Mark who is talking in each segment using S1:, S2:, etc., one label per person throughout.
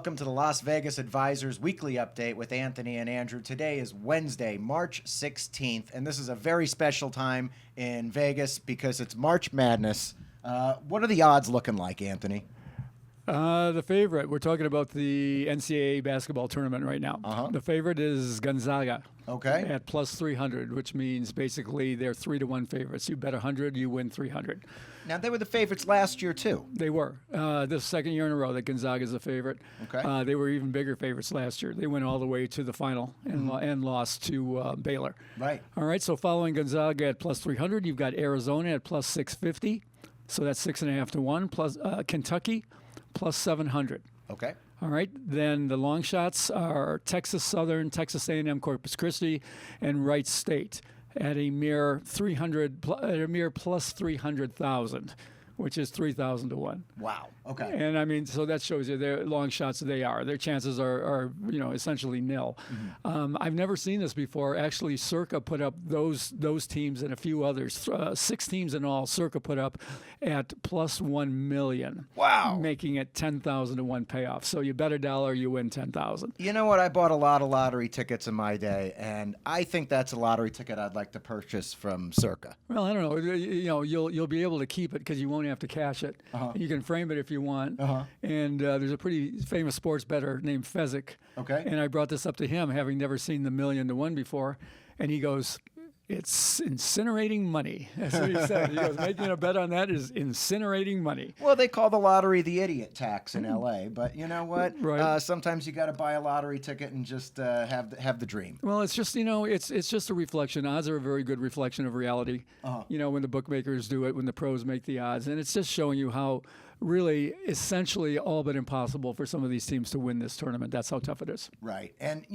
S1: welcome to the Las Vegas Advisors Weekly Update with Anthony and Andrew. Today is Wednesday, March 16th, and this is a very special time in Vegas because it's March Madness. What are the odds looking like, Anthony?
S2: The favorite, we're talking about the NCAA basketball tournament right now. The favorite is Gonzaga.
S1: Okay.
S2: At plus 300, which means basically they're 3-1 favorites. You bet 100, you win 300.
S1: Now, they were the favorites last year, too.
S2: They were. This second year in a row that Gonzaga is a favorite.
S1: Okay.
S2: They were even bigger favorites last year. They went all the way to the final and lost to Baylor.
S1: Right.
S2: All right, so following Gonzaga at plus 300, you've got Arizona at plus 650. So that's 6.5 to 1. Plus Kentucky, plus 700.
S1: Okay.
S2: All right, then the long shots are Texas Southern, Texas A&M Corpus Christi, and Wright State at a mere plus 300,000, which is 3,000 to 1.
S1: Wow. Okay.
S2: And I mean, so that shows you their long shots. Their chances are essentially nil. I've never seen this before. Actually, Circa put up those teams and a few others. 6 teams in all. Circa put up at plus 1 million.
S1: Wow.
S2: Making it 10,000 to 1 payoff. So you bet $1, you win 10,000.
S1: You know what? I bought a lot of lottery tickets in my day, and I think that's a lottery ticket I'd like to purchase from Circa.
S2: Well, I don't know. You'll be able to keep it because you won't have to cash it. You can frame it if you want. And there's a pretty famous sports bettor named Fezzik.
S1: Okay.
S2: And I brought this up to him, having never seen the 1,000,000 to 1 before, and he goes, "It's incinerating money." That's what he said. He goes, "Making a bet on that is incinerating money."
S1: Well, they call the lottery the idiot tax in L.A., but you know what?
S2: Right.
S1: Sometimes you got to buy a lottery ticket and just have the dream.
S2: Well, it's just it's just a reflection. Odds are a very good reflection of reality. When the bookmakers do it, when the pros make the odds, and it's just showing you how really essentially all but impossible for some of these teams to win this tournament. That's how tough it is.
S1: Right. And,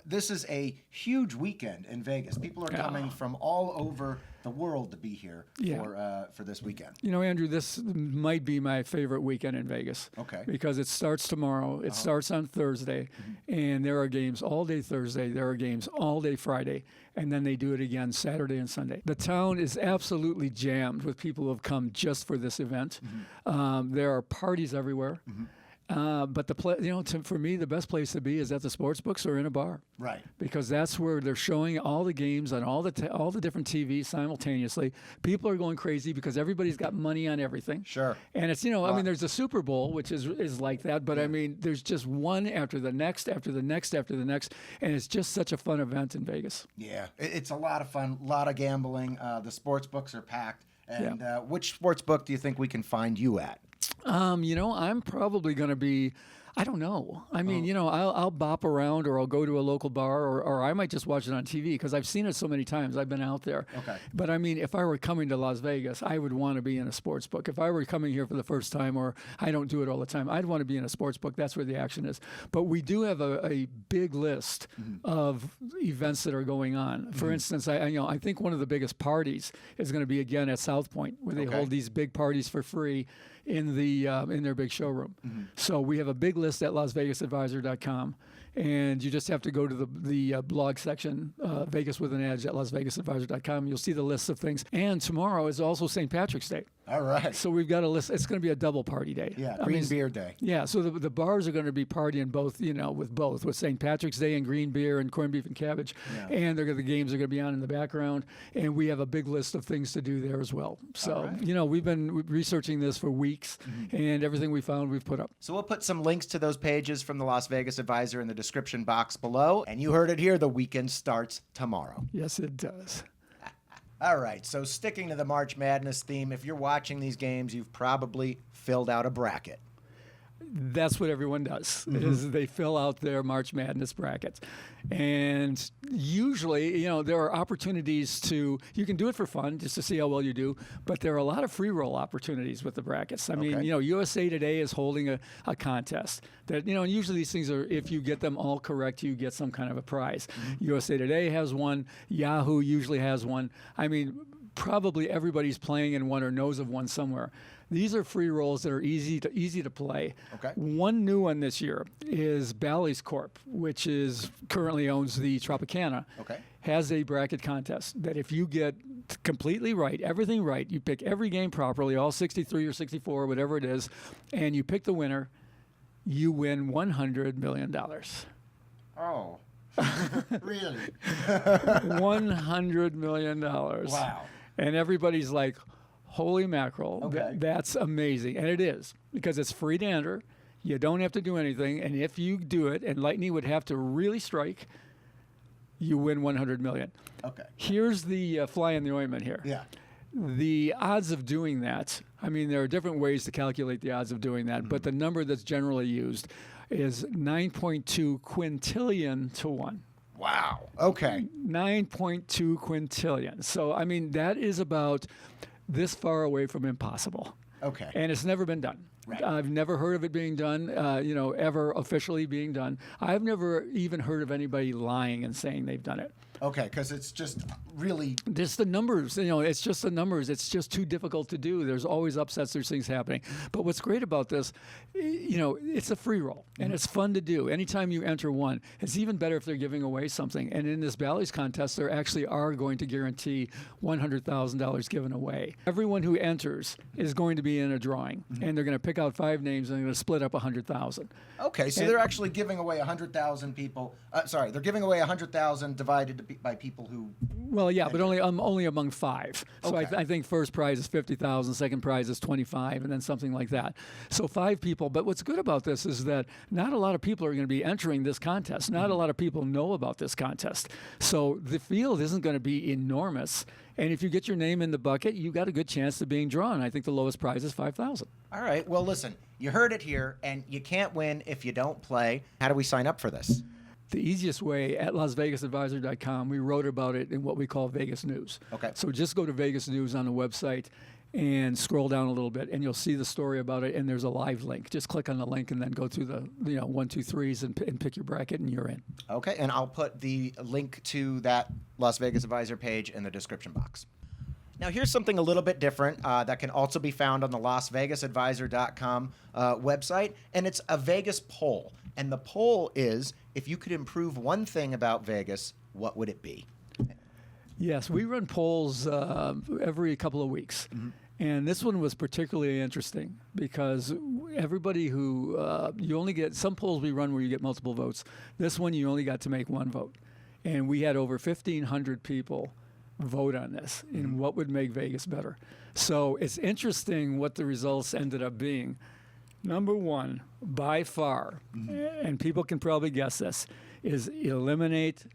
S1: this is a huge weekend in Vegas. People are coming from all over the world to be here for this weekend.
S2: Andrew, this might be my favorite weekend in Vegas.
S1: Okay.
S2: Because it starts tomorrow. It starts on Thursday, and there are games all day Thursday. There are games all day Friday, and then they do it again Saturday and Sunday. The town is absolutely jammed with people who have come just for this event. There are parties everywhere. But for me, the best place to be is at the sports books or in a bar.
S1: Right.
S2: Because that's where they're showing all the games on all the different TVs simultaneously. People are going crazy because everybody's got money on everything.
S1: Sure.
S2: And it's there's the Super Bowl, which is like that. But I mean, there's just one after the next, after the next, after the next, and it's just such a fun event in Vegas.
S1: Yeah, it's a lot of fun, a lot of gambling. The sports books are packed. And which sports book do you think we can find you at?
S2: I'm probably going to be, I don't know. I mean, I'll bop around or I'll go to a local bar or I might just watch it on TV because I've seen it so many times. I've been out there.
S1: Okay.
S2: But I mean, if I were coming to Las Vegas, I would want to be in a sports book. If I were coming here for the first time, or I don't do it all the time, I'd want to be in a sports book. That's where the action is. But we do have a big list of events that are going on. For instance, I think one of the biggest parties is going to be again at South Point, where they hold these big parties for free in their big showroom. So we have a big list at LasVegasAdvisor.com, and you just have to go to the blog section, Vegas with an Edge at LasVegasAdvisor.com. You'll see the list of things. And tomorrow is also St. Patrick's Day.
S1: All right.
S2: So we've got a list. It's going to be a double party day.
S1: Yeah, green beer day.
S2: Yeah, so the bars are going to be partying with St. Patrick's Day and green beer and corned beef and cabbage. Yeah. And the games are going to be on in the background. And we have a big list of things to do there as well. So, we've been researching this for weeks, and everything we found we've put up.
S1: So we'll put some links to those pages from the Las Vegas Advisor in the description box below. And you heard it here, the weekend starts tomorrow.
S2: Yes, it does.
S1: All right, so sticking to the March Madness theme, if you're watching these games, you've probably filled out a bracket.
S2: That's what everyone does, is they fill out their March Madness brackets. And usually, there are opportunities you can do it for fun, just to see how well you do, but there are a lot of free roll opportunities with the brackets. I mean, USA Today is holding a contest that, and usually these things are, if you get them all correct, you get some kind of a prize. USA Today has one. Yahoo usually has one. I mean, probably everybody's playing in one or knows of one somewhere. These are free rolls that are easy to play.
S1: Okay.
S2: One new one this year is BALLY'S Corp, which currently owns the Tropicana.
S1: Okay.
S2: Has a bracket contest that if you get completely right, everything right, you pick every game properly, all 63 or 64, whatever it is, and you pick the winner, you win $100 million.
S1: Oh, really?
S2: $100 million.
S1: Wow.
S2: And everybody's like, holy mackerel,
S1: Okay.
S2: that's amazing. And it is, because it's free to enter. You don't have to do anything. And if you do it, and lightning would have to really strike, you win $100 million.
S1: Okay.
S2: Here's the fly in the ointment here.
S1: Yeah.
S2: The odds of doing that, I mean, there are different ways to calculate the odds of doing that, but the number that's generally used is 9.2 quintillion to 1.
S1: Wow. Okay.
S2: 9.2 quintillion. So, I mean, that is about this far away from impossible.
S1: Okay.
S2: And it's never been done.
S1: Right.
S2: I've never heard of it being done, ever officially being done. I've never even heard of anybody lying and saying they've done it.
S1: Okay, because it's just really.
S2: Just the numbers, it's just the numbers. It's just too difficult to do. There's always upsets, there's things happening. But what's great about this, it's a free roll, and it's fun to do. Anytime you enter one, it's even better if they're giving away something. And in this BALLY'S contest, they actually are going to guarantee $100,000 given away. Everyone who enters is going to be in a drawing, and they're going to pick out 5 names, and they're going to split up $100,000.
S1: Okay, so they're actually giving away 100,000 people. They're giving away 100,000 divided by people who.
S2: Well, yeah, but only among 5. So
S1: Okay.
S2: I think first prize is 50,000, second prize is 25, and then something like that. So 5 people. But what's good about this is that not a lot of people are going to be entering this contest. Not a lot of people know about this contest. So the field isn't going to be enormous. And if you get your name in the bucket, you got a good chance of being drawn. I think the lowest prize is 5,000.
S1: All right. Well, listen, you heard it here, and you can't win if you don't play. How do we sign up for this?
S2: The easiest way at LasVegasAdvisor.com, we wrote about it in what we call Vegas News.
S1: Okay.
S2: So just go to Vegas News on the website and scroll down a little bit, and you'll see the story about it, and there's a live link. Just click on the link and then go through the 1, 2, 3s and pick your bracket, and you're in.
S1: Okay, and I'll put the link to that Las Vegas Advisor page in the description box. Now, here's something a little bit different that can also be found on the LasVegasAdvisor.com website, and it's a Vegas poll. And the poll is, if you could improve one thing about Vegas, what would it be?
S2: Yes, we run polls every couple of weeks. And this one was particularly interesting because everybody who, you only get, some polls we run where you get multiple votes. This one, you only got to make 1 vote. And we had over 1,500 people vote on this in what would make Vegas better. So it's interesting what the results ended up being. Number 1, by far, and people can probably guess this, is eliminate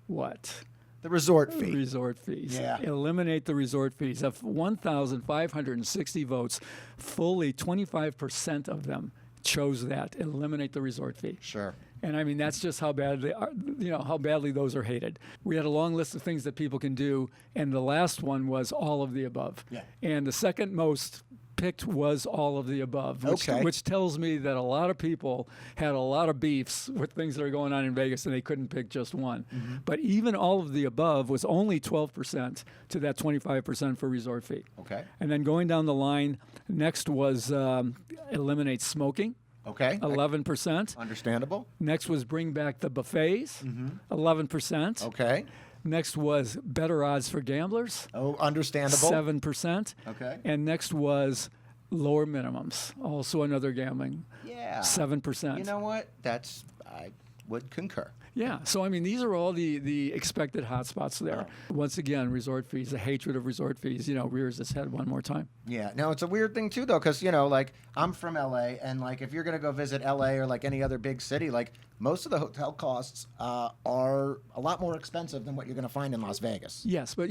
S2: what?
S1: The resort fee.
S2: Resort fees.
S1: Yeah.
S2: Eliminate the resort fees. Of 1,560 votes, fully 25% of them chose that. Eliminate the resort fee.
S1: Sure.
S2: And I mean, that's just how bad they are, how badly those are hated. We had a long list of things that people can do, and the last one was all of the above.
S1: Yeah.
S2: And the second most picked was all of the above,
S1: Okay.
S2: which tells me that a lot of people had a lot of beefs with things that are going on in Vegas, and they couldn't pick just one. But even all of the above was only 12% to that 25% for resort fee.
S1: Okay.
S2: And then going down the line, next was eliminate smoking.
S1: Okay.
S2: 11%.
S1: Understandable.
S2: Next was bring back the buffets, 11%.
S1: Okay.
S2: Next was better odds for gamblers,
S1: Oh, understandable.
S2: 7%.
S1: Okay.
S2: And next was lower minimums, also another gambling,
S1: Yeah.
S2: 7%.
S1: You know what? I would concur.
S2: Yeah, so I mean, these are all the expected hotspots there. Once again, resort fees, the hatred of resort fees, rears its head one more time.
S1: Yeah. Now, it's a weird thing, too, though, because, like, I'm from L.A., and, like, if you're going to go visit L.A. or, like, any other big city, like, most of the hotel costs are a lot more expensive than what you're going to find in Las Vegas.
S2: Yes, but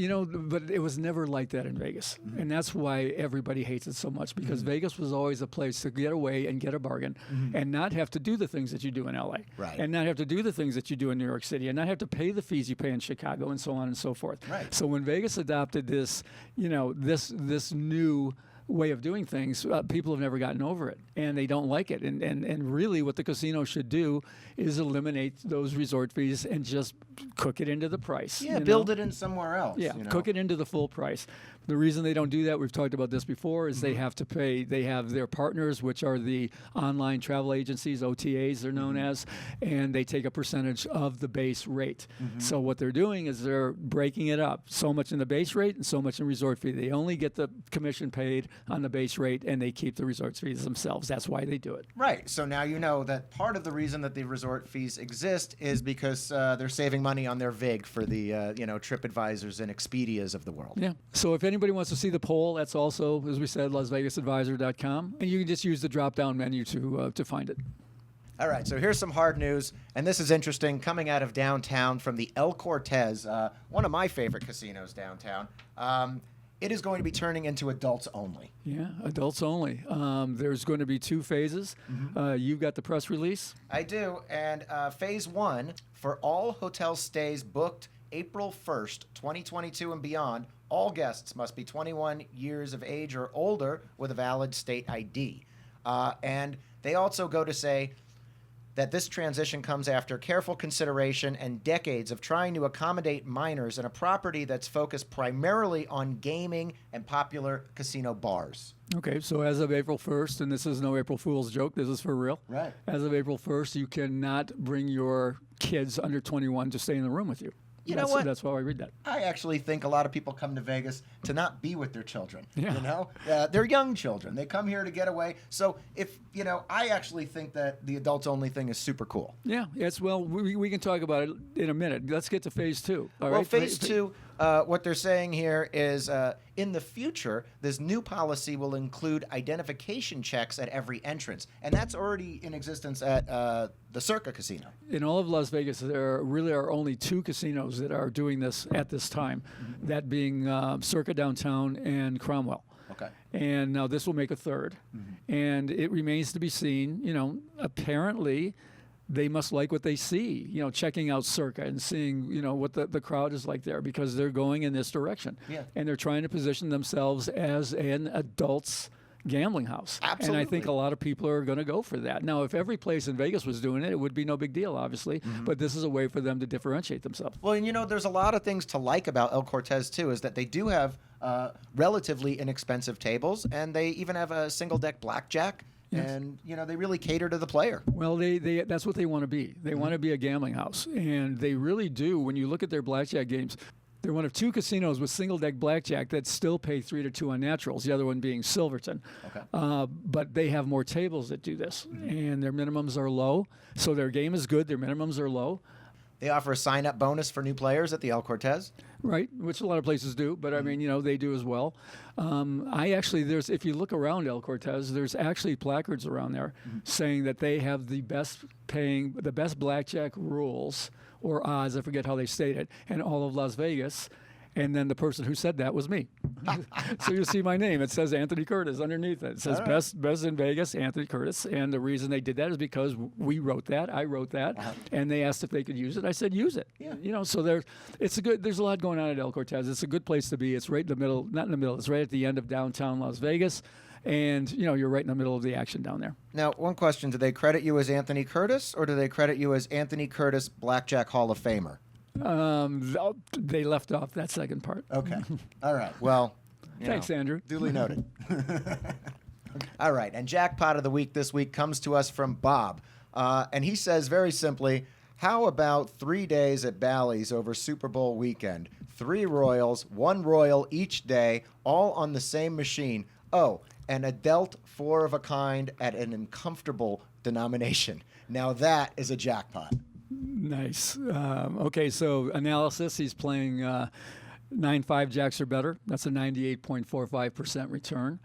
S2: but it was never like that in Vegas, and that's why everybody hates it so much, because Vegas was always a place to get away and get a bargain, and not have to do the things that you do in LA,
S1: Right.
S2: and not have to do the things that you do in New York City, and not have to pay the fees you pay in Chicago, and so on and so forth.
S1: Right.
S2: So when Vegas adopted this, this new way of doing things, people have never gotten over it, and they don't like it. And really what the casino should do is eliminate those resort fees and just cook it into the price.
S1: Yeah, build it in somewhere else.
S2: Yeah, cook it into the full price. The reason they don't do that, we've talked about this before, is they have to pay, they have their partners, which are the online travel agencies, OTAs they're known as, and they take a percentage of the base rate. So what they're doing is they're breaking it up, so much in the base rate and so much in resort fee. They only get the commission paid on the base rate, and they keep the resort fees themselves. That's why they do it.
S1: Right. So now you know that part of the reason that the resort fees exist is because they're saving money on their VIG for the TripAdvisors and Expedias of the world.
S2: Yeah. So if anybody wants to see the poll, that's also, as we said, LasVegasAdvisor.com, and you can just use the drop-down menu to find it.
S1: All right, so here's some hard news, and this is interesting, coming out of downtown from the El Cortez, one of my favorite casinos downtown. It is going to be turning into adults only.
S2: Yeah, adults only. There's going to be 2 phases. You've got the press release.
S1: I do, and phase 1, for all hotel stays booked April 1st, 2022 and beyond, all guests must be 21 years of age or older with a valid state ID. And they also go to say that this transition comes after careful consideration and decades of trying to accommodate minors in a property that's focused primarily on gaming and popular casino bars.
S2: Okay, so as of April 1st, and this is no April Fool's joke, this is for real.
S1: Right.
S2: As of April 1st, you cannot bring your kids under 21 to stay in the room with you.
S1: You know what?
S2: That's why I read that.
S1: I actually think a lot of people come to Vegas to not be with their children.
S2: Yeah.
S1: You know, they're young children. They come here to get away. So if I actually think that the adults only thing is super cool.
S2: Yeah, yes. Well, we can talk about it in a minute. Let's get to phase 2. All
S1: Well,
S2: right?
S1: phase 2, what they're saying here is in the future, this new policy will include identification checks at every entrance. And that's already in existence at the Circa Casino.
S2: In all of Las Vegas, there really are only 2 casinos that are doing this at this time, that being Circa Downtown and Cromwell.
S1: Okay.
S2: And now this will make a 3rd. And it remains to be seen. Apparently they must like what they see, checking out Circa and seeing, what the crowd is like there, because they're going in this direction.
S1: Yeah.
S2: And they're trying to position themselves as an adults gambling house.
S1: Absolutely.
S2: And I think a lot of people are going to go for that. Now, if every place in Vegas was doing it, it would be no big deal, obviously. But this is a way for them to differentiate themselves.
S1: Well, and there's a lot of things to like about El Cortez, too, is that they do have relatively inexpensive tables, and they even have a single-deck blackjack.
S2: Yes.
S1: And, they really cater to the player.
S2: Well, that's what they want to be. They want to be a gambling house. And they really do. When you look at their blackjack games, they're one of 2 casinos with single-deck blackjack that still pay 3-2 on naturals, the other one being Silverton.
S1: Okay.
S2: But they have more tables that do this. And their minimums are low. So their game is good. Their minimums are low.
S1: They offer a sign-up bonus for new players at the El Cortez.
S2: Right, which a lot of places do, but I mean, they do as well. If you look around El Cortez, there's actually placards around there saying that they have the best blackjack rules or odds, I forget how they state it, in all of Las Vegas. And then the person who said that was me. So you'll see my name. It says Anthony Curtis underneath it. It says best in Vegas, Anthony Curtis. And the reason they did that is because we wrote that. I wrote that. And they asked if they could use it. I said, use it.
S1: Yeah.
S2: So there's a lot going on at El Cortez. It's a good place to be. It's right in the middle, not in the middle, it's right at the end of downtown Las Vegas. And, you're right in the middle of the action down there.
S1: Now, one question. Do they credit you as Anthony Curtis, or do they credit you as Anthony Curtis Blackjack Hall of Famer?
S2: They left off that second part.
S1: Okay. All right. Well,
S2: thanks, Andrew.
S1: Duly noted. All right. And Jackpot of the Week this week comes to us from Bob. And he says very simply, how about 3 days at Bally's over Super Bowl weekend? 3 Royals, 1 Royal each day, all on the same machine. Oh, and a dealt 4 of a kind at an uncomfortable denomination. Now that is a jackpot.
S2: Nice. Okay, so analysis, he's playing 9-5 jacks or better. That's a 98.45% return.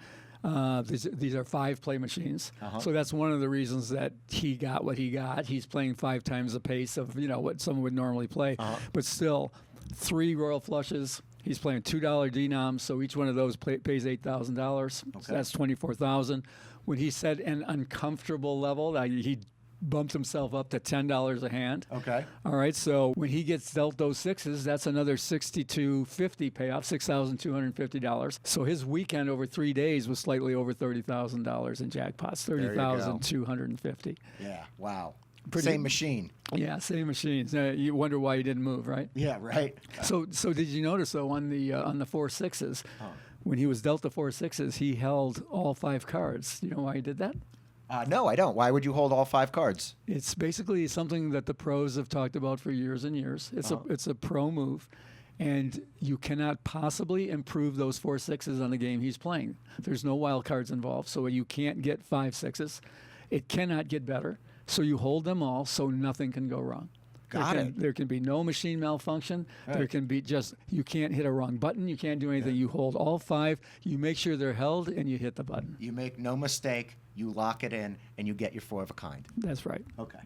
S2: These are 5 play machines. So that's one of the reasons that he got what he got. He's playing 5 times the pace of what someone would normally play. But still, 3 Royal Flushes. He's playing $2 denoms, so each one of those pays $8,000. Okay. So that's $24,000. When he said an uncomfortable level, he bumped himself up to $10 a hand.
S1: Okay.
S2: All right. So when he gets dealt those 6s, that's another $6,250 payoff, $6,250. So his weekend over 3 days was slightly over $30,000 in jackpots, $30,250.
S1: Yeah. Wow.
S2: Pretty
S1: same machine.
S2: Yeah, same machines. You wonder why he didn't move, right?
S1: Yeah. Right.
S2: So did you notice though on the 4 6s, when he was dealt the 4 6s, he held all 5 cards. You know why he did that?
S1: No, I don't. Why would you hold all 5 cards?
S2: It's basically something that the pros have talked about for years and years. It's a pro move, And you cannot possibly improve those 4 6s on the game he's playing. There's no wild cards involved, so you can't get 5 6s. It cannot get better. So you hold them all so nothing can go wrong. There can be no machine malfunction. Right. There can be you can't hit a wrong button. You can't do anything. You hold all 5. You make sure they're held, and you hit the button.
S1: You make no mistake. You lock it in, and you get your 4 of a kind.
S2: That's right.
S1: Okay.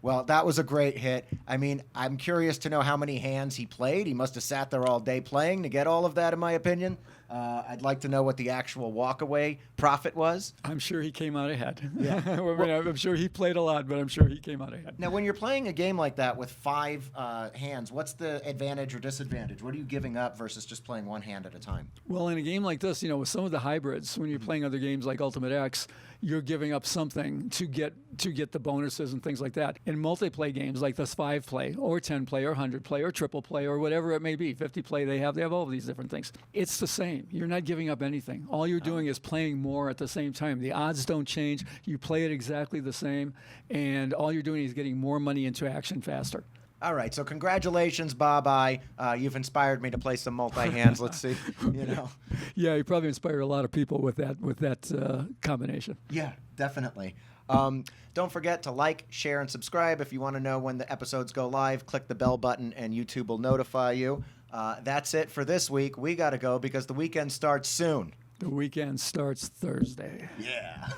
S1: Well, that was a great hit. I mean, I'm curious to know how many hands he played. He must have sat there all day playing to get all of that, in my opinion. I'd like to know what the actual walkaway profit was.
S2: I'm sure he came out ahead.
S1: Yeah.
S2: I'm sure he played a lot, but I'm sure he came out ahead.
S1: Now, when you're playing a game like that with 5 hands, what's the advantage or disadvantage? What are you giving up versus just playing 1 hand at a time?
S2: Well, in a game like this, with some of the hybrids, when you're playing other games like Ultimate X, you're giving up something to get the bonuses and things like that. In multiplayer games like this 5-play or 10-play or 100-play or triple play or whatever it may be, 50-play, they have all of these different things. It's the same. You're not giving up anything. All you're doing is playing more at the same time. The odds don't change. You play it exactly the same, and all you're doing is getting more money into action faster.
S1: All right, so congratulations, Bob. You've inspired me to play some multi-hands. Let's see,
S2: Yeah, you probably inspired a lot of people with that combination.
S1: Yeah, definitely. Don't forget to like, share, and subscribe. If you want to know when the episodes go live, click the bell button, and YouTube will notify you. That's it for this week. We got to go because the weekend starts soon.
S2: The weekend starts Thursday.
S1: Yeah.